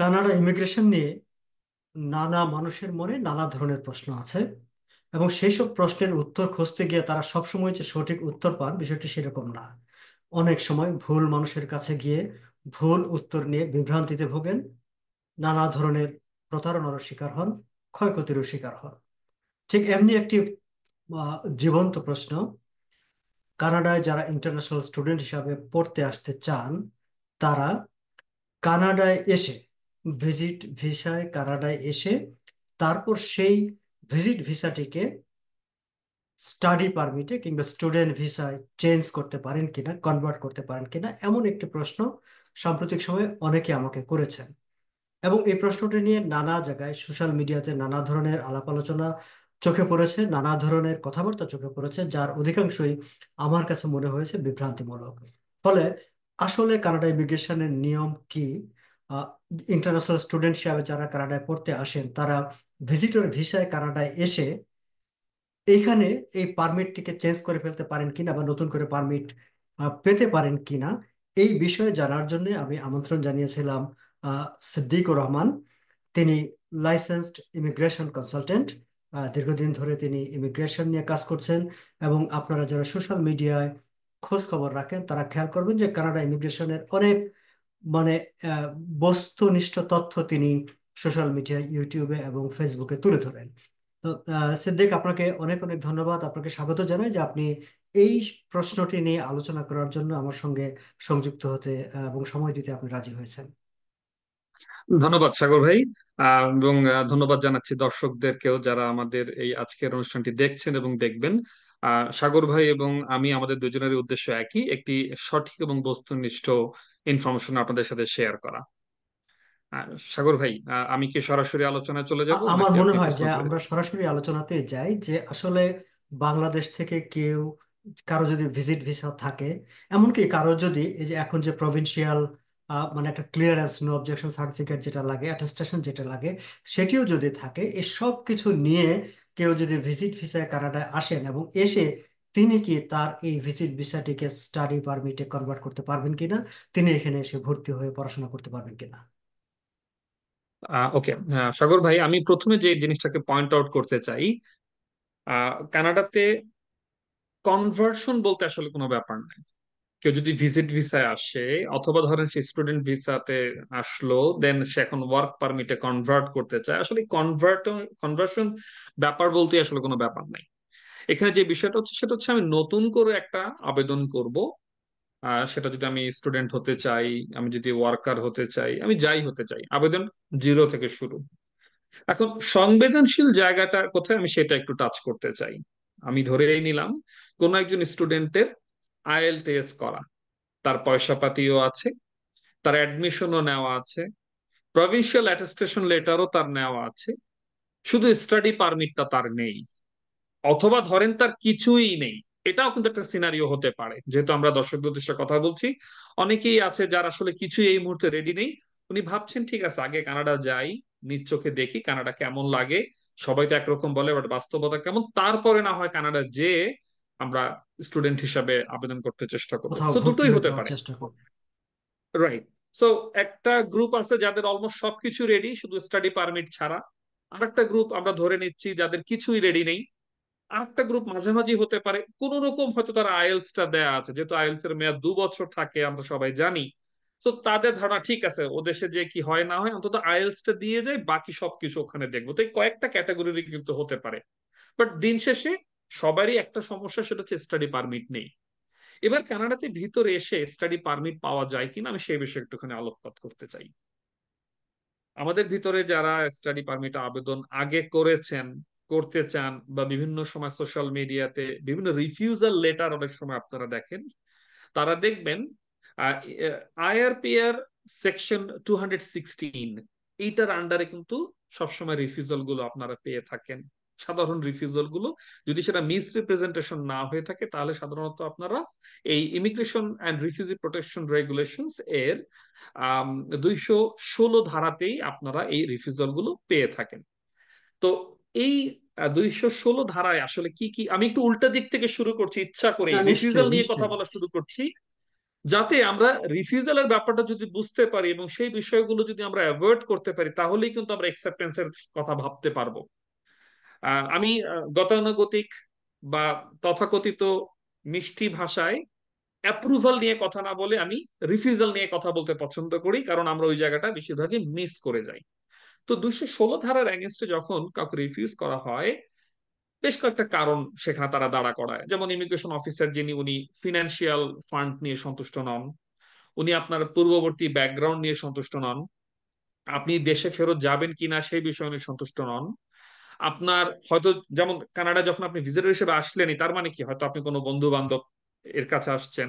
Canada immigration নিয়ে নানা মানুষের মনে নানা ধরনের প্রশ্ন আছে, এবং সেই সব প্রশ্নের উত্তর খুঁজতে গিয়ে তারা সবসময় যে সঠিক উত্তর পান বিষয়টি সেরকম না। অনেক সময় ভুল মানুষের কাছে গিয়ে ভুল উত্তর নিয়ে বিভ্রান্তিতে ভোগেন, নানা ধরনের প্রতারণারও শিকার হন, ক্ষয়ক্ষতিরও শিকার হন। ঠিক এমনি একটি জীবন্ত প্রশ্ন, কানাডায় যারা ইন্টারন্যাশনাল স্টুডেন্ট হিসাবে পড়তে আসতে চান, তারা কানাডায় এসে, ভিজিট ভিসায় কানাডায় এসে, তারপর সেই ভিজিট ভিসাটিকে স্টাডি পারমিটে কিংবা স্টুডেন্ট ভিসায় চেঞ্জ করতে পারেন কিনা, কনভার্ট করতে পারেন কিনা, এমন একটি প্রশ্ন সাম্প্রতিক সময়ে অনেকে আমাকে করেছেন। এবং এই প্রশ্নটি নিয়ে নানা জায়গায় সোশ্যাল মিডিয়াতে নানা ধরনের আলাপ আলোচনা চোখে পড়েছে, নানা ধরনের কথাবার্তা চোখে পড়েছে, যার অধিকাংশই আমার কাছে মনে হয়েছে বিভ্রান্তিমূলক। ফলে আসলে কানাডা ইমিগ্রেশনের নিয়ম কি? ইন্টারন্যাশনাল স্টুডেন্ট হিসাবে যারা কানাডায় পড়তে আসেন, তারা ভিজিটর ভিসায় কানাডায় এসে এইখানে এই পারমিটটিকে চেঞ্জ করে ফেলতে পারেন কিনা বা নতুন করে পারমিট পেতে পারেন কিনা, এই বিষয়ে জানার জন্য আমি আমন্ত্রণ জানিয়েছিলাম সিদ্দিকুর রহমান। তিনি লাইসেন্সড ইমিগ্রেশন কনসালটেন্ট। দীর্ঘদিন ধরে তিনি ইমিগ্রেশন নিয়ে কাজ করছেন, এবং আপনারা যারা সোশ্যাল মিডিয়ায় খোঁজ খবর রাখেন তারা খেয়াল করবেন যে কানাডা ইমিগ্রেশনের অনেক মানে আহ, বস্তুনিষ্ঠ তথ্য তিনি সোশ্যাল মিডিয়ায়, ইউটিউবে এবং ফেসবুকে তুলে ধরেন। তো সিদ্দিক, আপনাকে অনেক অনেক ধন্যবাদ, আপনাকে স্বাগত জানাই যে আপনি এই প্রশ্নটি নিয়ে আলোচনা করার জন্য আমার সঙ্গে সংযুক্ত হতে এবং সময় দিতে আপনি রাজি হয়েছেন। ধন্যবাদ সাগর ভাই। এবং ধন্যবাদ জানাচ্ছি দর্শকদেরকেও যারা আমাদের এই আজকের অনুষ্ঠানটি দেখছেন এবং দেখবেন। সাগর ভাই এবং আমি, আমাদের দুজনের উদ্দেশ্য একই, একটি সঠিক এবং বস্তুনিষ্ঠ ইনফরমেশন আপনাদের সাথে শেয়ার করা। সাগর ভাই, আমি কি সরাসরি আলোচনায় চলে যাব আমার নাকি মনে আপনি হয় প্রশ্ন যে করে আমরা যাবেন? সরাসরি আলোচনাতে যাই, যে আসলে বাংলাদেশ থেকে কেউ, কারো যদি ভিজিট ভিসা থাকে, এমনকি কারো যদি এই যে এখন যে প্রভিন্সিয়াল মানে একটা ক্লিয়ারেন্স, নো অবজেকশন সার্টিফিকেট যেটা লাগে, অ্যাটেস্টেশন যেটা লাগে, সেটিও যদি থাকে, এই সব কিছু নিয়ে কেউ যদি ভিজিট ভিসায় কানাডায় আসেন এবং এসে তিনি কি তার এই ভিজিট ভিসাটিকে স্টাডি পারমিটে কনভার্ট করতে পারবেন কিনা, তিনি এখানে এসে ভর্তি হয়ে পড়াশোনা করতে পারবেন কিনা। ওকে। সাগর ভাই, আমি প্রথমে যে জিনিসটাকে পয়েন্ট আউট করতে চাই, কানাডাতে কনভার্সন বলতে আসলে কোনো ব্যাপার নাই। কেউ যদি ভিজিট ভিসায় আসে, অথবা ধরেন সে স্টুডেন্ট ভিসাতে আসলো, দেন সে এখন ওয়ার্ক পারমিটে কনভার্ট করতে চায়, আসলে কনভার্সন ব্যাপার বলতে আসলে কোনো ব্যাপার নাই। এখানে যে বিষয়টা হচ্ছে সেটা হচ্ছে আমি নতুন করে একটা আবেদন করব। সেটা যদি আমি স্টুডেন্ট হতে চাই, আমি যদি ওয়ার্কার হতে চাই, আমি যাই হতে চাই, আবেদন জিরো থেকে শুরু। এখন সংবেদনশীল জায়গাটা কোথায় আমি সেটা একটু টাচ করতে চাই। আমি ধরেই নিলাম কোন একজন স্টুডেন্টের আইএলটিএস করা, তার পয়সা পাতিও আছে, তার অ্যাডমিশনও নেওয়া আছে, প্রভিন্সিয়াল অ্যাটেস্টেশন লেটারও তার নেওয়া আছে, শুধু স্টাডি পারমিটটা তার নেই। অথবা ধরেন তার কিছুই নেই। এটাও কিন্তু একটা সিনারিও হতে পারে, যেহেতু আমরা দর্শকদের উদ্দেশ্যে কথা বলছি। অনেকেই আছে যারা আসলে কিছুই এই মুহূর্তে রেডি নেই। উনি ভাবছেন ঠিক আছে, আগে কানাডা যাই, নিজ চোখে দেখি কানাডা কেমন লাগে। সবাই তো একরকম বলে, বাট বাস্তবতা কেমন, তারপরে না হয় কানাডা যে আমরা স্টুডেন্ট হিসাবে আবেদন করতে চেষ্টা করবো। কোথাও তো ভর্তি দুটোই হয়ে হতে যাওয়ার পারে। চেষ্টা করবেন। রাইট। সো একটা গ্রুপ আছে যাদের অলমোস্ট সবকিছু রেডি, শুধু স্টাডি পারমিট ছাড়া। আরেকটা গ্রুপ আমরা ধরে নিচ্ছি যাদের কিছুই রেডি নেই। আরেকটা গ্রুপ মাঝামাঝি হতে পারে, কোন রকম হয়তো তারা আইএলস টা দেয়া আছে, যেহেতু আইএলস এর মেয়াদ 2 বছর থাকে আমরা সবাই জানি। তো তাদের ধারণা ঠিক আছে, ও দেশে যে কি হয় না হয় অন্তত আইএলস টা দিয়ে যায়, বাকি সবকিছু ওখানে দেখবো। তো এই কয়েকটা ক্যাটাগরি কিন্তু হতে পারে। বাট দিন শেষে সবারই একটা সমস্যা, সেটা হচ্ছে স্টাডি পারমিট নেই। এবার কানাডাতে ভিতরে এসে স্টাডি পারমিট পাওয়া যায় কিনা আমি সেই বিষয়ে একটুখানি আলোকপাত করতে চাই। আমাদের ভিতরে যারা স্টাডি পারমিট আবেদন আগে করেছেন, করতে চান, বা বিভিন্ন সময় সোশ্যাল মিডিয়াতে বিভিন্ন রিফিউজাল লেটার অনেক সময় আপনারা দেখেন, তারা দেখবেন আইআরপিআর সেকশন 216, এইটার আন্ডারে কিন্তু সবসময় রিফিউজাল গুলো আপনারা পেয়ে থাকেন। সাধারণ রিফিউজাল গুলো, যদি সেটা মিস রিপ্রেজেন্টেশন না হয়ে থাকে, তাহলে সাধারণত আপনারা এই immigration and refugee protection regulations এর 216 ধারাতেই আপনারা এই রিফিউজাল গুলো পেয়ে থাকেন। তো এই 216 ধারায় আসলে কি কি, আমি একটু উল্টা দিক থেকে শুরু করছি ইচ্ছা করে, না, রিফিউজাল নিশ্চয়ই নিয়ে কথা নিশ্চয়ই। বলা শুরু করছি। যাতে আমরা রিফিউজালের ব্যাপারটা যদি বুঝতে পারি এবং সেই বিষয়গুলো যদি আমরা অ্যাভয়েড করতে পারি, তাহলেই কিন্তু আমরা অ্যাকসেপ্টেন্সের কথা ভাবতে পারবো। আমি গতানুগতিক বা তথাকথিত মিষ্টি ভাষায় অ্যাপ্রুভাল নিয়ে কথা না বলে আমি রিফিউজাল নিয়ে কথা বলতে পছন্দ করি, কারণ আমরা ওই জায়গাটা বেশিরভাগই মিস করে যাই। তো 216 ধারার এগেনস্টে যখন কাউকে রিফিউজ করা হয়, বেশ কয়েকটা কারণ সেখানে তারা দাঁড়া করায়। যেমন ইমিগ্রেশন অফিসার যিনি, উনি ফিনান্সিয়াল ফান্ড নিয়ে সন্তুষ্ট নন, উনি আপনার পূর্ববর্তী ব্যাকগ্রাউন্ড নিয়ে সন্তুষ্ট নন, আপনি দেশে ফেরত যাবেন কিনা সেই বিষয়ে উনি সন্তুষ্ট নন, আপনার হয়তো, যেমন কানাডা যখন আপনি ভিজিটর হিসেবে আসলেনই, তার মানে কি হয়তো আপনি কোনো বন্ধু বান্ধব এর কাছে আসছেন,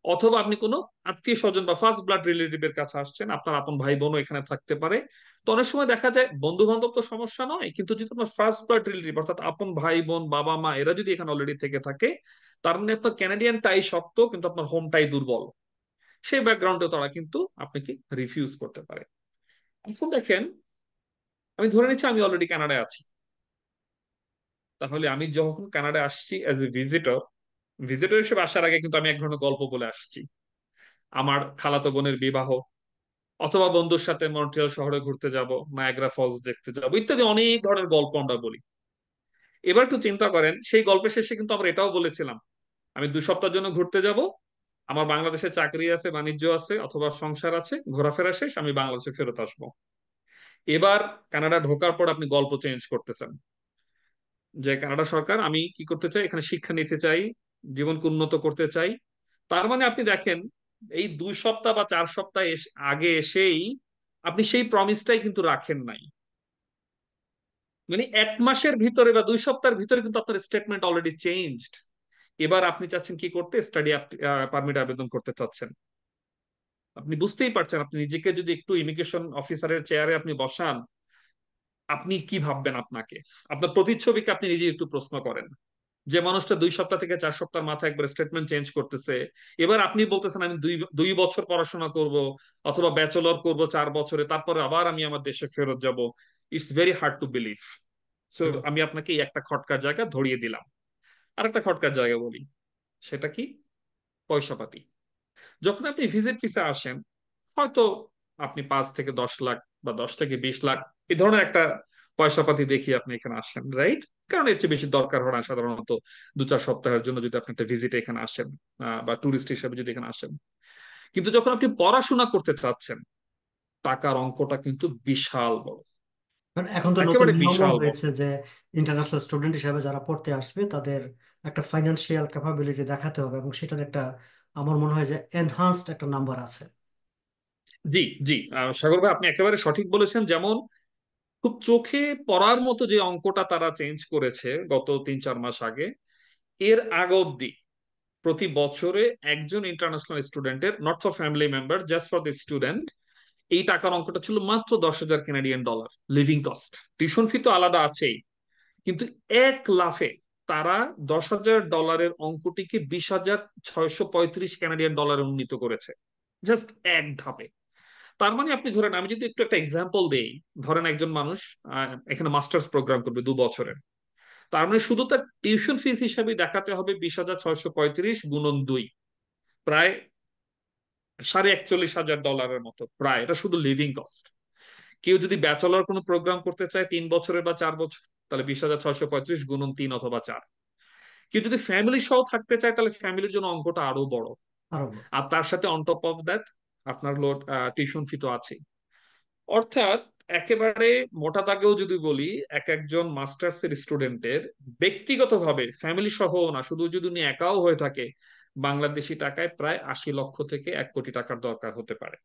অথবা আপনি কোনো আত্মীয় স্বজন বা ফার্স্ট ব্লাড রিলেটিভের কাছে আসছেন, আপনার আপন ভাই বোনও এখানে থাকতে পারে। তো অনেক সময় দেখা যায় বন্ধু বান্ধব তো সমস্যা নয়, কিন্তু যদি আপনার ফার্স্ট ব্লাড রিলেটিভ অর্থাৎ আপন ভাই বোন বাবা মা এরা যদি এখানে অলরেডি থেকে থাকে, তার মানে আপনার ক্যানাডিয়ান টাই শক্ত কিন্তু আপনার হোম টাই দুর্বল। সেই ব্যাকগ্রাউন্ডে তারা কিন্তু আপনাকে রিফিউজ করতে পারে। এখন দেখেন, আমি ধরে নিচ্ছি আমি অলরেডি কানাডায় আছি, তাহলে আমি যখন কানাডায় আসছি অ্যাজ এ ভিজিটর, ভিজিটর হিসেবে আসার আগে কিন্তু আমি এক ধরনের গল্প বলে আসছি। আমার খালাতো বোনের বিবাহ, অথবা বন্ধুর সাথে মন্ট্রিয়াল শহরে ঘুরতে যাব, নায়াগ্রা ফলস দেখতে যাব, ইত্যাদি অনেক ধরনের গল্প আমরা বলি। এবার একটু চিন্তা করেন, সেই গল্পের শেষে কিন্তু আমরা এটাও বলেছিলাম আমি 2 সপ্তাহের জন্য ঘুরতে যাব, আমার বাংলাদেশে চাকরি আছে, বাণিজ্য আছে, অথবা সংসার আছে, ঘোরাফেরা শেষ, আমি বাংলাদেশে ফেরত আসবো। এবার কানাডা ঢোকার পর আপনি গল্প চেঞ্জ করতেছেন যে কানাডা সরকার, আমি কি করতে চাই, এখানে শিক্ষা নিতে চাই, জীবনকে উন্নত করতে চাই। তার মানে আপনি দেখেন, এই 2 সপ্তাহ বা 4 সপ্তাহ আগে এসেই আপনি সেই প্রমিসটাই কিন্তু রাখেন নাই। মানে 1 মাসের ভিতরে বা 2 সপ্তাহের ভিতরে কিন্তু আপনার স্টেটমেন্ট অলরেডি চেঞ্জড। এবার আপনি চাচ্ছেন কি করতে, স্টাডি পারমিট আবেদন করতে চাচ্ছেন। আপনি বুঝতেই পারছেন, আপনি নিজেকে যদি একটু ইমিগ্রেশন অফিসারের চেয়ারে আপনি বসান, আপনি কি ভাববেন আপনাকে, আপনার প্রতিচ্ছবিকে আপনি নিজে একটু প্রশ্ন করেন। যে মানুষটা 2 সপ্তাহ থেকে 4 সপ্তাহের মাথায় একবার স্টেটমেন্ট চেঞ্জ করতেছে, এবার আপনি বলতেছেন আমি দুই দুই বছর পড়াশোনা করব, অথবা ব্যাচেলর করব 4 বছরে, তারপরে আবার আমি আমার দেশে ফেরত যাব। It's very hard to believe. So hmm. আমি আপনাকে এই একটা খটকার জায়গা ধরিয়ে দিলাম। আর একটা খটকার জায়গা বলি, সেটা কি, পয়সা পাতি। যখন আপনি ভিজিট ভিসা আসেন, হয়তো আপনি 5 থেকে 10 লাখ বা 10 থেকে 20 লাখ এই ধরনের একটা পয়সা পাতি দেখিয়ে আপনি এখানে আসেন, রাইট? কারণ এর চেয়ে বেশি দরকার হয় না সাধারণত 2-4 সপ্তাহের জন্য যদি আপনি একটা ভিজিটে এখানে আসেন, বা টুরিস্ট হিসেবে যদি এখানে আসেন। কিন্তু যখন আপনি পড়াশোনা করতে চাচ্ছেন, টাকার অঙ্কটা কিন্তু বিশাল বড়, কারণ এখন তো নতুন একেবারে নিয়মও বিশাল বড়। হয়েছে যে ইন্টারন্যাশনাল স্টুডেন্ট হিসেবে যারা পড়তে আসবে তাদের একটা ফাইন্যান্সিয়াল ক্যাপাবিলিটি দেখাতে হবে, এবং সেটার একটা আমার মনে হয় যে এনহান্সড একটা নাম্বার আছে। জি, জি, সাগর ভাই আপনি একেবারে সঠিক বলেছেন। যেমন খুব চোখে পড়ার মতো যে অঙ্কটা তারা চেঞ্জ করেছে গত 3-4 মাস আগে, এর আগ অব্দি প্রতি বছরে একজন ইন্টারন্যাশনাল স্টুডেন্টের, not for family member, just for the student, এই টাকার অঙ্কটা ছিল মাত্র 10,000 Canadian dollar living cost. Tuition fee তো আলাদা আছেই, কিন্তু এক লাফে তারা $10,000 অঙ্কটিকে 20,635 কানাডিয়ান ডলারে উন্নীত করেছে, জাস্ট এক ধাপে। তার মানে আপনি ধরেন, আমি যদি একটু একটা এক্সাম্পল দেই, ধরেন একজন মানুষ এখানে মাস্টার্স প্রোগ্রাম করবে 2 বছরের, তার মানে শুধু তার টিউশন ফিস হিসাবে দেখাতে হবে 20,635 গুণন 2, প্রায় $41,500 মতো, প্রায়। এটা শুধু লিভিং কস্ট। কেউ যদি ব্যাচেলর কোনো প্রোগ্রাম করতে চায় 3 বছরের বা 4 বছর, তাহলে 20,635 গুণন 3 অথবা 4। কেউ যদি ফ্যামিলি সহ থাকতে চায়, তাহলে ফ্যামিলির জন্য অঙ্কটা আরো বড়। আরো আর তার সাথে অন টপ অফ দ্যাট আপনার লোড টিউশন ফি তো আছে। অর্থাৎ একেবারে মোটা দাগেও যদি বলি, এক একজন মাস্টার্স এর স্টুডেন্টের ব্যক্তিগতভাবে ফ্যামিলি সহ না, শুধু যদি উনি একাও হয়ে থাকে, বাংলাদেশি টাকায় প্রায় 80 লক্ষ থেকে 1 কোটি টাকার দরকার হতে পারে।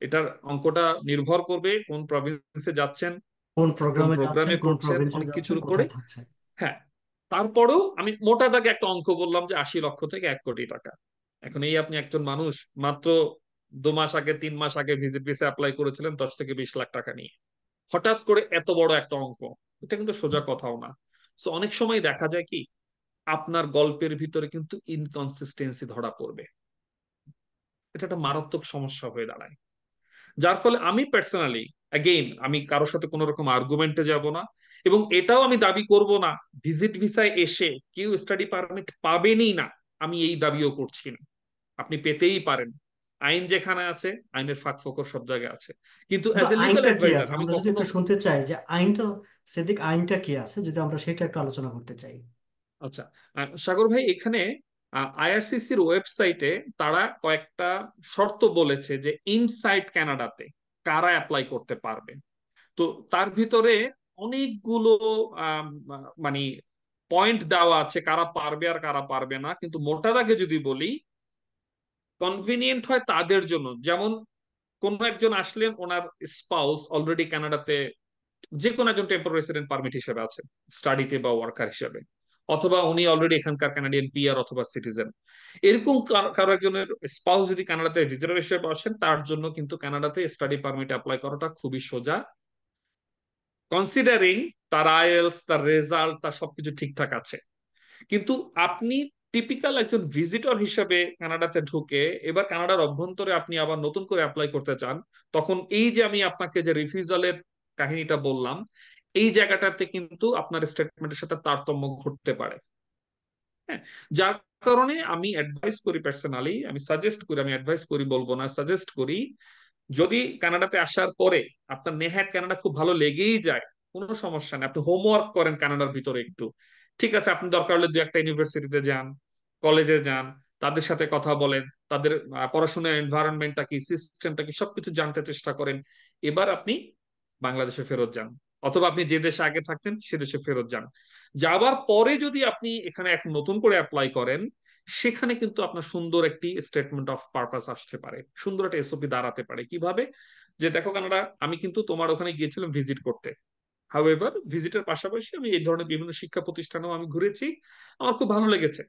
এটার অঙ্কটা নির্ভর করবে কোন প্রভিন্সে যাচ্ছেন, কোন কোন প্রোগ্রামে যাচ্ছেন, প্রোগ্রামে কোন পড়ছেন, প্রভিন্সে অনেক যাচ্ছেন, কিছুর উপরে। কোথায় থাকছেন। হ্যাঁ, তারপরেও আমি মোটা দাগে একটা অঙ্ক বললাম যে 80 লক্ষ থেকে 1 কোটি টাকা। এখন এই আপনি একজন মানুষ মাত্র 2 মাস আগে 3 মাস আগে ভিজিট ভিসা অ্যাপ্লাই করেছিলেন 10 থেকে 20 লাখ টাকা নিয়ে, হঠাৎ করে এত বড় একটা অঙ্ক, এটা কিন্তু সোজা কথাও না। তো অনেক সময় দেখা যায় কি, আপনার গল্পের ভিতরে কিন্তু ইনকনসিস্টেন্সি ধরা পড়বে, এটা একটা মারাত্মক সমস্যা হয়ে দাঁড়ায়। যার ফলে আমি পার্সোনালি, অ্যাগেইন আমি কারোর সাথে কোনো রকম আর্গুমেন্টে যাব না, এবং এটাও আমি দাবি করব না ভিজিট ভিসায় এসে কেউ স্টাডি পারমিট পাবেনই না, আমি এই দাবিও করছি না। আপনি পেতেই পারেন। আইন যেখানে আছে, আইনের ফাঁক ফোকর সব জায়গায় আছে। কিন্তু কিন্তু অ্যাজ এ লিগাল আইনটা কি অ্যাডভাইজার আছে আমি আমরা যদি কখনো, একটু শুনতে চাই যে আইনটা, সেদিক আইনটা কি আছে যদি আমরা সেটা একটু আলোচনা করতে চাই। আচ্ছা, সাগর ভাই, এখানে আইআরসিসির ওয়েবসাইটে তারা কয়েকটা শর্ত বলেছে যে ইনসাইড কানাডাতে কারা অ্যাপ্লাই করতে পারবে। তো তার ভিতরে অনেকগুলো আম, মানে পয়েন্ট দেওয়া আছে কারা পারবে আর কারা পারবে না, কিন্তু মোটা দাগে যদি বলি, কনভিনিয়েন্ট হয় তাদের জন্য, যেমন কোন একজন আসলেন, ওনার স্পাউস অলরেডি কানাডাতে যে কোনো একজন টেম্পোরারি রেসিডেন্ট পারমিট হিসেবে আছে, স্টাডিতে বা ওয়ার্কার হিসেবে, অথবা উনি অলরেডি এখানকার কানাডিয়ান পিআর অথবা সিটিজেন, এরকম কারো একজনের স্পাউস যদি কানাডাতে ভিজিটর হিসেবে আসেন, তার জন্য কিন্তু কানাডাতে স্টাডি পারমিট অ্যাপ্লাই করাটা খুবই সোজা, কনসিডারিং তার আইএলস, তার রেজাল্ট, তার সবকিছু ঠিকঠাক আছে। কিন্তু আপনি টিপিক্যাল একজন ভিজিটর হিসেবে কানাডাতে ঢুকে এবার কানাডার অভ্যন্তরে আপনি আবার নতুন করে অ্যাপ্লাই করতে চান, তখন এই যে আমি আপনাকে যে রিফিউজালের কাহিনীটা বললাম, এই জায়গাটাতে কিন্তু আপনার স্টেটমেন্টের সাথে তারতম্য ঘটতে পারে। হ্যাঁ, যার কারণে আমি অ্যাডভাইস করি, পার্সোনালি আমি সাজেস্ট করি, আমি অ্যাডভাইস করি বলবো না, সাজেস্ট করি, যদি কানাডাতে আসার পরে আপনার নেহাত কানাডা খুব ভালো লেগেই যায়, কোনো সমস্যা নেই, আপনি হোমওয়ার্ক করেন কানাডার ভিতরে একটু, ঠিক আছে, আপনি দরকার হলে দু একটা ইউনিভার্সিটিতে যান, কলেজে যান, তাদের সাথে কথা বলেন, তাদের পড়াশোনার এনভায়রনমেন্টটা কি, সিস্টেমটা কি, সবকিছু জানতে চেষ্টা করেন। এবার আপনি বাংলাদেশে ফেরত যান, অথবা আপনি যে দেশে আগে থাকতেন সে দেশে ফেরত যান। যাবার পরে যদি আপনি এখানে এখন নতুন করে অ্যাপ্লাই করেন, সেখানে কিন্তু আপনার সুন্দর একটি স্টেটমেন্ট অফ পারপাস আসতে পারে, সুন্দর একটা এসওপি দাঁড়াতে পারে। কিভাবে? যে দেখো কানাডা, আমি কিন্তু তোমার ওখানে গিয়েছিলাম ভিজিট করতে, হাউএভার ভিজিটের পাশাপাশি আমি এই ধরনের বিভিন্ন শিক্ষা প্রতিষ্ঠানেও আমি ঘুরেছি, আমার খুব ভালো লেগেছে,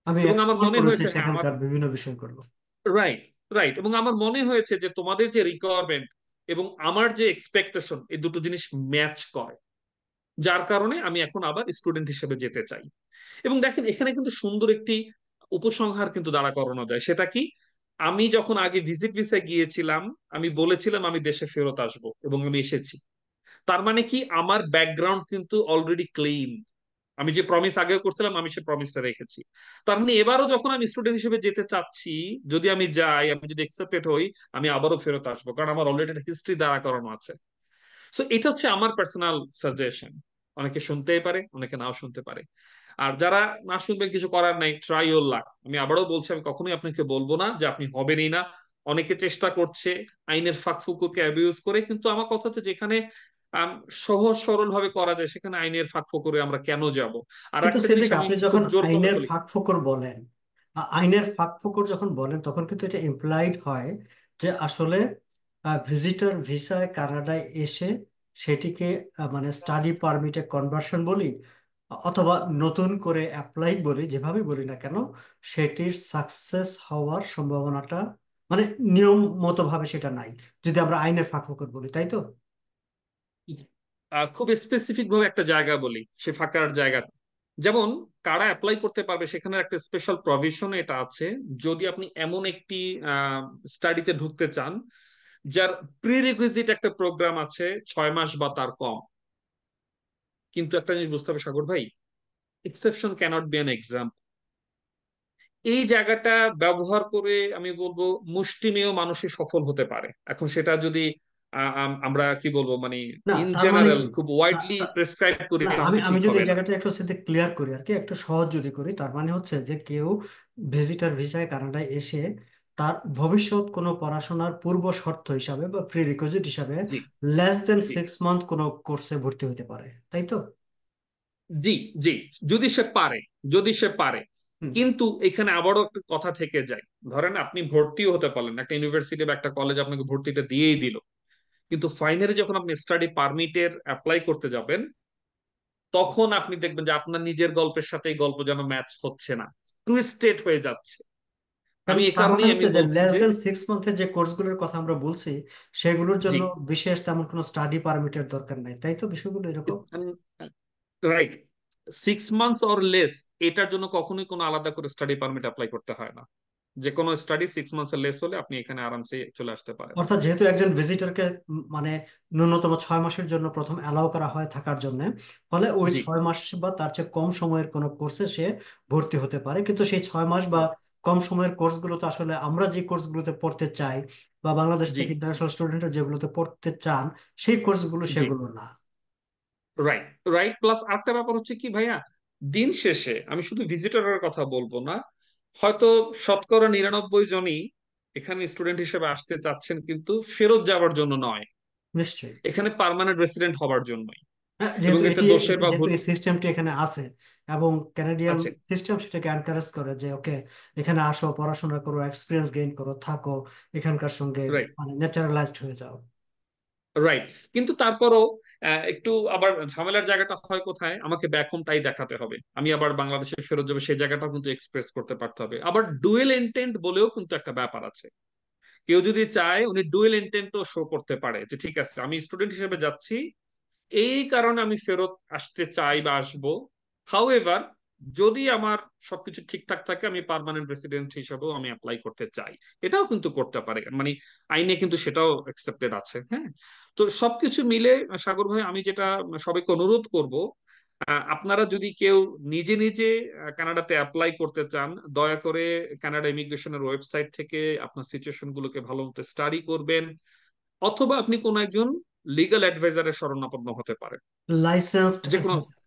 আমি এবং আমার এক্সপ্লোর মনে করেছি হয়েছে হ্যাঁ আমার, সেখানকার বিভিন্ন বিষয়গুলো। রাইট, রাইট, এবং আমার মনে হয়েছে যে তোমাদের যে রিকোয়ারমেন্ট এবং আমার যে এক্সপেকটেশন, এই দুটো জিনিস ম্যাচ করে, যার কারণে আমি এখন আবার স্টুডেন্ট হিসেবে যেতে চাই। এবং দেখেন এখানে কিন্তু সুন্দর একটি উপসংহার কিন্তু দাঁড়া করানো যায়, সেটা কি? আমি যখন আগে ভিজিট ভিসায় গিয়েছিলাম, আমি বলেছিলাম আমি দেশে ফেরত আসব, এবং আমি এসেছি। তার মানে কি, আমার ব্যাকগ্রাউন্ড কিন্তু অলরেডি ক্লিন, আমি যে প্রমিস আগেও করছিলাম আমি সে প্রমিসটা রেখেছি। তার মানে এবারও যখন আমি স্টুডেন্ট হিসেবে যেতে চাচ্ছি, যদি আমি যাই, আমি যদি একসেপ্টেড হই, আমি আবারও ফেরত আসবো, কারণ আমার অলরেডি হিস্ট্রি দাঁড়া করানো আছে। সো এটা হচ্ছে আমার পার্সোনাল সাজেশন। অনেকে শুনতেই পারে, অনেকে নাও শুনতে পারে। আর যারা না শুনবেন, কিছু করার নাই, ট্রাই ইউর লাক। আমি আবারও বলছি, আমি কখনোই আপনাকে বলবো না যে আপনি হবেনই না। অনেকে চেষ্টা করছে আইনের ফাঁক ফুকুরকে অ্যাবিউজ করে, কিন্তু আমার কথা হচ্ছে যেখানে আম, সহজ সরল ভাবে করা যায়, সেখানে আইনের ফাঁক ফোকরে আমরা কেন যাব? আর কিন্তু একটা জিনিস সেদিকে আমি আপনি খুব যখন জোর করে আইনের বলি। ফাঁকফোকর বলেন, আইনের ফাঁকফোকর যখন বলেন তখন কিন্তু এটা ইমপ্লাইড হয় যে আসলে ভিজিটর ভিসায় কানাডায় এসে সেটিকে মানে স্টাডি পারমিটে কনভার্সন বলি অথবা নতুন করে অ্যাপ্লাই বলি, যেভাবে বলি না কেন, সেটির সাকসেস হওয়ার সম্ভাবনাটা মানে নিয়ম মতো ভাবে সেটা নাই যদি আমরা আইনের ফাঁকফোকর বলি, তাই তো? খুব স্পেসিফিক ভাবে একটা জায়গা বলি, সে ফাঁকার জায়গা, যেমন কারা অ্যাপ্লাই করতে পারবে, সেখানে একটা স্পেশাল প্রভিশন এটা আছে। যদি আপনি এমন একটি স্টাডিতে ঢুকতে চান যার প্রিরিকুইজিট একটা প্রোগ্রাম আছে 6 মাস বা তার কম, কিন্তু একটা জিনিস বুঝতে হবে সাগর ভাই, exception cannot be an exam. এই জায়গাটা ব্যবহার করে আমি বলবো মুষ্টিমেয় মানুষই সফল হতে পারে। এখন সেটা যদি আমরা কি বলবো, মানে না ইন তার মানে জেনারেল কি, খুব না, ওয়াইডলি প্রেসক্রাইব করি, না আমি তাহলে আমি ঠিক যদি হবে এই না। জায়গাটা একটু সাথে ক্লিয়ার করি আর কি, একটু সহজ যদি করি, তার মানে হচ্ছে যে কেউ ভিজিটর ভিসায় কানাডায় এসে তার ভবিষ্যৎ কোনো পড়াশোনার পূর্ব শর্ত হিসাবে বা প্রি রিকোজিট হিসাবে জি, লেস দেন জি, 6 মান্থ কোনো কোর্সে ভর্তি হতে পারে, তাই তো? জি, জি, যদি সে পারে, যদি সে পারে। হুম। কিন্তু এখানে আবারও একটা কথা থেকে যায়, ধরেন আপনি ভর্তিও হতে পারলেন, একটা ইউনিভার্সিটি বা একটা কলেজ আপনাকে ভর্তিটা দিয়েই দিল, কিন্তু ফাইনালি যখন আপনি স্টাডি পারমিটের অ্যাপ্লাই করতে যাবেন, তখন আপনি দেখবেন যে আপনার নিজের গল্পের সাথে এই গল্প যেন ম্যাচ হচ্ছে না, টুইস্টেড হয়ে যাচ্ছে। আমি এ তার মানে কারণেই আমি হচ্ছে যে বলছি লেস যে, দেন 6 মান্থের যে কোর্সগুলোর কথা আমরা বলছি সেগুলোর জি, জন্য বিশেষ তেমন কোনো স্টাডি পারমিটের দরকার নাই, তাই তো? বিষয়গুলো এরকম। রাইট, 6 মান্থস অর লেস, এটার জন্য কখনোই কোনো আলাদা করে স্টাডি পারমিট অ্যাপ্লাই করতে হয় না। যে কোনো স্টাডি 6 মান্থস এর লেস হলে আপনি এখানে আরামসে চলে আসতে পারেন। অর্থাৎ যেহেতু একজন ভিজিটরকে মানে ন্যূনতম 6 মাসের জন্য প্রথম অ্যালাউ করা হয় থাকার জন্য, ফলে ওই জি, 6 মাস বা তার চেয়ে কম সময়ের কোনো কোর্সে সে ভর্তি হতে পারে, কিন্তু সেই 6 মাস বা কম সময়ের কোর্সগুলোতে আসলে আমরা যে কোর্সগুলোতে পড়তে চাই বা বাংলাদেশ জি থেকে ইন্টারন্যাশনাল স্টুডেন্টরা যেগুলোতে পড়তে চান সেই কোর্সগুলো জি, সেগুলো না। Right right. প্লাস আরেকটা ব্যাপার হচ্ছে কি ভাইয়া, দিন শেষে আমি শুধু ভিজিটরের কথা বলবো না, হয়তো 99% জনই এখানে স্টুডেন্ট হিসেবে আসতে চাচ্ছেন কিন্তু ফেরত যাওয়ার জন্য নয়, নিশ্চয়ই। এখানে পার্মানেন্ট রেসিডেন্ট হবার জন্যই। হ্যাঁ, এবং যেহেতু এতে এটি দোষের বা যেহেতু ভুল এই সিস্টেমটি এখানে আছে এবং ক্যানাডিয়ান আছে। সিস্টেম সেটাকে এনকারেজ করে যে ওকে, এখানে আসো, পড়াশোনা করো, এক্সপিরিয়েন্স গেইন করো, থাকো এখানকার সঙ্গে, রাইট মানে ন্যাচারালাইজড হয়ে যাও। রাইট। কিন্তু তারপরও একটু আবার ঝামেলার জায়গাটা হয় কোথায়, আমাকে ব্যাক হোমটাই দেখাতে হবে, আমি আবার বাংলাদেশে ফেরত যাবো সেই জায়গাটাও কিন্তু এক্সপ্রেস করতে পারতে হবে। আবার ডুয়েল ইন্টেন্ট বলেও কিন্তু একটা ব্যাপার আছে। কেউ যদি চায় উনি ডুয়েল ইন্টেন্টও শো করতে পারে যে ঠিক আছে আমি স্টুডেন্ট হিসেবে যাচ্ছি, এই কারণে আমি ফেরত আসতে চাই বা আসবো। হাউএভার, যদি আমার সবকিছু ঠিকঠাক থাকে আমি পার্মানেন্ট রেসিডেন্ট হিসেবেও আমি অ্যাপ্লাই করতে চাই, এটাও কিন্তু করতে পারে, মানে আইনে কিন্তু সেটাও অ্যাকসেপ্টেড আছে। হ্যাঁ, তো সবকিছু মিলে সাগর ভাই আমি যেটা সবাইকে অনুরোধ করব, আপনারা যদি কেউ নিজে নিজে কানাডাতে অ্যাপ্লাই করতে চান, দয়া করে কানাডা ইমিগ্রেশনের ওয়েবসাইট থেকে আপনার সিচুয়েশন গুলোকে ভালো মতো স্টাডি করবেন, অথবা আপনি কোন একজন লিগ্যাল অ্যাডভাইজারের শরণাপন্ন হতে পারেন। লাইসেন্সড যে কোনো, অ্যাডভাইজার।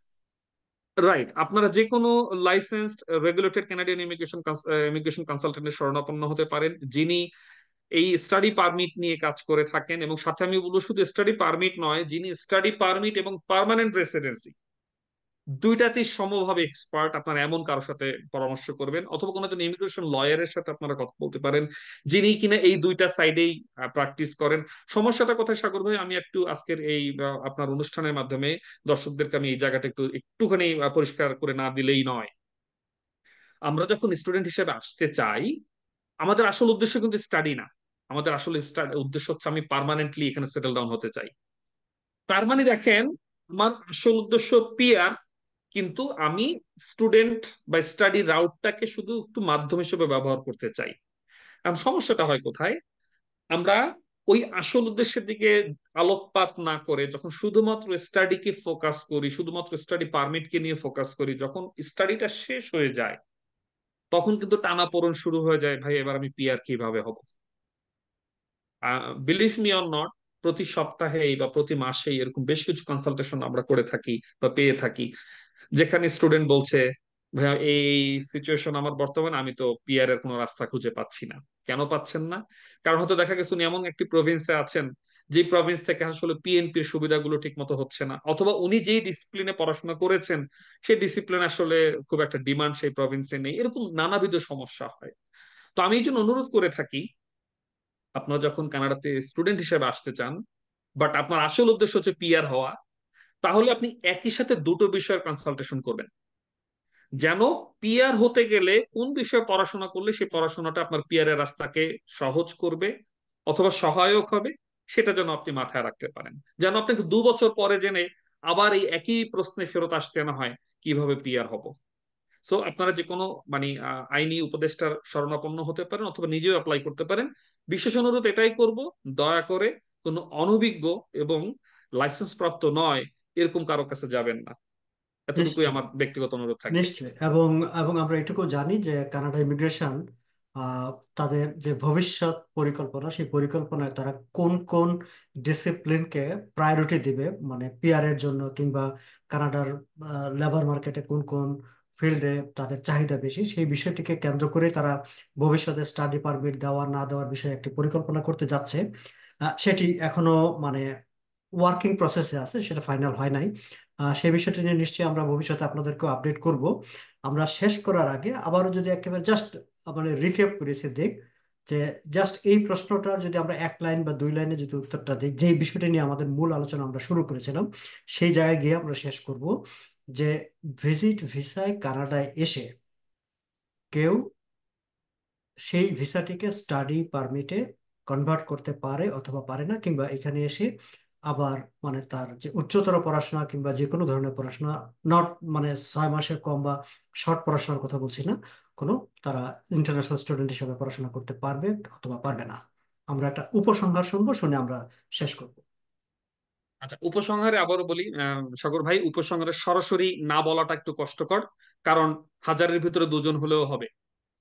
রাইট, আপনারা যে কোনো লাইসেন্সড রেগুলেটেড কানাডিয়ান ইমিগ্রেশন কনসালটেন্টের শরণাপন্ন হতে পারেন, যিনি এই স্টাডি পারমিট নিয়ে কাজ করে থাকেন। এবং সাথে আমি বলবো শুধু স্টাডি পারমিট নয়, যিনি স্টাডি পারমিট এবং পার্মানেন্ট রেসিডেন্সি দুইটাতেই সমভাবে এক্সপার্ট, আপনারা এমন কারোর সাথে পরামর্শ করবেন, অথবা কোনো একজন ইমিগ্রেশন লয়ারের সাথে আপনারা কথা বলতে পারেন, যিনি কিনা এই দুইটা সাইডেই প্র্যাকটিস করেন। সমস্যাটা কোথায় সাগর ভাই, আমি একটু আজকের এই আপনার অনুষ্ঠানের মাধ্যমে দর্শকদেরকে আমি এই জায়গাটা একটুখানি পরিষ্কার করে না দিলেই নয়। আমরা যখন স্টুডেন্ট হিসেবে আসতে চাই, আমাদের আসল উদ্দেশ্য কিন্তু স্টাডি না, আমাদের আসলে উদ্দেশ্য হচ্ছে আমি পার্মানেন্টলি এখানে সেটেল ডাউন হতে চাই। তার মানে দেখেন, আমার আসল উদ্দেশ্য পিআর, কিন্তু আমি স্টুডেন্ট বা স্টাডি রাউটটাকে শুধু একটু মাধ্যম হিসেবে ব্যবহার করতে চাই। কারণ সমস্যাটা হয় কোথায়, আমরা ওই আসল উদ্দেশ্যের দিকে আলোকপাত না করে যখন শুধুমাত্র স্টাডিকে ফোকাস করি, শুধুমাত্র স্টাডি পারমিটকে নিয়ে ফোকাস করি, যখন স্টাডিটা শেষ হয়ে যায় তখন কিন্তু টানাপোড়েন শুরু হয়ে যায়, ভাই এবার আমি পিআর কিভাবে হব। বিলিভ মি অর নট, প্রতি সপ্তাহে বা প্রতি মাসেই এরকম বেশ কিছু কনসালটেশন আমরা করে থাকি বা পেয়ে থাকি, যেখানে স্টুডেন্ট বলছে ভাইয়া এই সিচুয়েশন আমার বর্তমানে, আমি তো পিআর এর কোনো রাস্তা খুঁজে পাচ্ছি না। কেন পাচ্ছেন না? কারণ হয়তো দেখা গেছে উনি এমন একটি প্রভিন্সে আছেন যে প্রভিন্স থেকে আসলে পিএনপির সুবিধাগুলো ঠিক মতো হচ্ছে না, অথবা উনি যেই ডিসিপ্লিনে পড়াশোনা করেছেন সেই ডিসিপ্লিন আসলে খুব একটা ডিমান্ড সেই প্রভিন্সে নেই, এরকম নানাবিধ সমস্যা হয়। তো আমি এই জন্য অনুরোধ করে থাকি, আপনারা যখন কানাডাতে স্টুডেন্ট হিসেবে আসতে চান, বাট আপনার আসল উদ্দেশ্য হচ্ছে পিআর হওয়া, তাহলে আপনি একই সাথে দুটো বিষয়ের কনসালটেশন করবেন, যেন পিআর হতে গেলে কোন বিষয়ে পড়াশোনা করলে সেই পড়াশোনাটা আপনার পিআর এর রাস্তাকে সহজ করবে অথবা সহায়ক হবে, সেটা যেন আপনি মাথায় রাখতে পারেন, যেন আপনাকে 2 বছর পরে জেনে আবার এই একই প্রশ্নে ফেরত আসতে না হয় কিভাবে পিআর হব। সো আপনারা যে কোনো মানে আইনি উপদেষ্টার শরণাপন্ন হতে পারেন অথবা নিজেও অ্যাপ্লাই করতে পারেন। বিশেষ অনুরোধ এটাই করব, দয়া করে কোনো অনভিজ্ঞ এবং লাইসেন্স প্রাপ্ত নয় এরকম কারো কাছে যাবেন না, এতটুকুই নিশ্চয়ই। আমার ব্যক্তিগত অনুরোধ থাকবে। নিশ্চয়ই। এবং এবং আমরা এটুকু জানি যে কানাডা ইমিগ্রেশন আহ, তাদের যে ভবিষ্যৎ পরিকল্পনা, সেই পরিকল্পনায় তারা কোন কোন ডিসিপ্লিনকে প্রায়োরিটি দিবে, মানে পিআর এর জন্য, কিংবা কানাডার লেবার মার্কেটে কোন কোন ফিল্ডে তাদের চাহিদা বেশি, সেই বিষয়টিকে কেন্দ্র করে তারা ভবিষ্যতে স্টাডি পারমিট দেওয়া না দেওয়ার বিষয়ে একটি পরিকল্পনা করতে যাচ্ছে। সেটি এখনো মানে ওয়ার্কিং প্রসেসে আছে, সেটা ফাইনাল হয় নাই। সেই বিষয়টি নিয়ে নিশ্চয়ই আমরা ভবিষ্যতে আপনাদেরকে আপডেট করব। আমরা শেষ করার আগে আবারও যদি একেবারে জাস্ট মানে রিক্যাপ করেছি দেখ, যে জাস্ট এই প্রশ্নটার যদি আমরা এক লাইন বা দুই লাইনে যদি উত্তরটা দিই, যে বিষয়টি নিয়ে আমাদের মূল আলোচনা আমরা শুরু করেছিলাম, সেই জায়গায় গিয়ে আমরা শেষ করব যে ভিজিট ভিসায় কানাডায় এসে কেউ সেই ভিসাটিকে স্টাডি পারমিটে কনভার্ট করতে পারে অথবা পারে না, কিংবা এখানে এসে আবার মানে তার যে উচ্চতর পড়াশোনা কিংবা যে কোনো ধরনের পড়াশোনা, নট মানে 6 মাসের কম বা শর্ট পড়াশোনার কথা বলছি না, কোনো, তারা ইন্টারন্যাশনাল স্টুডেন্ট হিসেবে পড়াশোনা করতে পারবে অথবা পারবে না। আমরা একটা উপসংহার শুনবো, শুনে আমরা শেষ করব। আচ্ছা, উপসংহারে আবারও বলি সাগর ভাই, উপসংহারে সরাসরি না বলাটা একটু কষ্টকর, কারণ হাজারের ভিতরে দুজন হলেও হবে,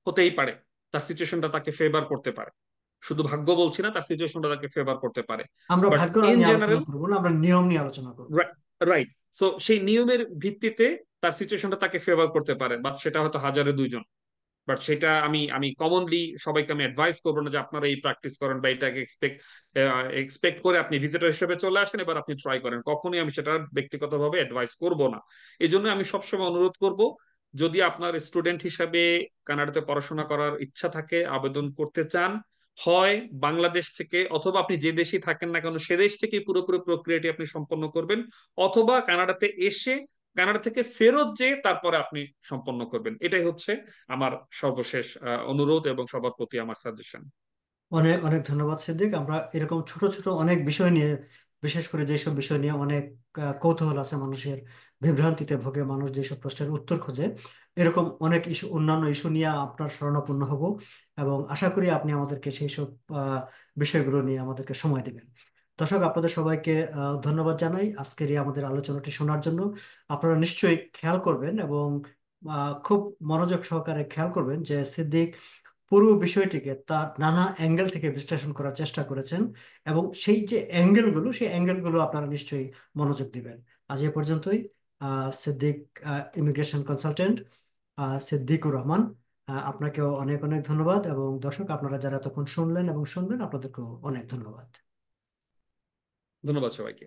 হতেই পারে। তার সিচুয়েশনটা তাকে ফেভার করতে পারে। শুধু ভাগ্য বলছি না, তার সিচুয়েশনটা তাকে ফেভার করতে পারে। আমরা বাট ভাগ্য ইন নিয়ে আলোচনা জেনারেল, করবো না, আমরা নিয়ম নিয়ে আলোচনা করবো। রাইট, সো সেই নিয়মের ভিত্তিতে তার সিচুয়েশনটা তাকে ফেভার করতে পারে, বাট সেটা হয়তো হাজারে দুইজন। বাট সেটা আমি আমি কমনলি সবাইকে আমি অ্যাডভাইস করবো না যে আপনারা এই প্র্যাকটিস করেন বা এটাকে এক্সপেক্ট করে আপনি ভিজিটর হিসেবে চলে আসেন এবার আপনি ট্রাই করেন, কখনোই আমি সেটা ব্যক্তিগতভাবে অ্যাডভাইস করব না। এই জন্য আমি সবসময় অনুরোধ করব, যদি আপনার স্টুডেন্ট হিসাবে কানাডাতে পড়াশোনা করার ইচ্ছা থাকে, আবেদন করতে চান, হয় বাংলাদেশ থেকে অথবা আপনি যে দেশেই থাকেন না কেন সে দেশ থেকে পুরোপুরি প্রক্রিয়াটি আপনি সম্পন্ন করবেন, অথবা কানাডাতে এসে কানাডা থেকে ফেরত যেয়ে তারপরে আপনি সম্পন্ন করবেন। এটাই হচ্ছে আমার সর্বশেষ অনুরোধ এবং সবার প্রতি আমার সাজেশন। অনেক অনেক ধন্যবাদ সিদ্দিক। আমরা এরকম ছোট ছোট অনেক বিষয় নিয়ে, বিশেষ করে যেসব বিষয় নিয়ে অনেক কৌতূহল আছে মানুষের, বিভ্রান্তিতে ভোগে মানুষ, যেসব প্রশ্নের উত্তর খোঁজে, এরকম অনেক ইস্যু, অন্যান্য ইস্যু নিয়ে আপনার শরণাপন্ন হব। এবং আশা করি আপনি আমাদেরকে সেই সব বিষয়গুলো নিয়ে আমাদেরকে সময় দেবেন। দর্শক, আপনাদের সবাইকে ধন্যবাদ জানাই আজকের এই আমাদের আলোচনাটি শোনার জন্য। আপনারা নিশ্চয়ই খেয়াল করবেন এবং খুব মনোযোগ সহকারে খেয়াল করবেন যে সিদ্দিক পুরো বিষয়টিকে তার নানা অ্যাঙ্গেল থেকে বিশ্লেষণ করার চেষ্টা করেছেন। এবং সেই যে অ্যাঙ্গেলগুলো, সেই অ্যাঙ্গেলগুলো আপনারা নিশ্চয়ই মনোযোগ দিবেন। আজ এ পর্যন্তই। সিদ্দিক, ইমিগ্রেশন কনসালটেন্ট সিদ্দিকুর রহমান, আপনাকেও অনেক অনেক ধন্যবাদ। এবং দর্শক, আপনারা যারা তখন শুনলেন এবং শুনবেন, আপনাদেরকেও অনেক ধন্যবাদ। ধন্যবাদ সবাইকে।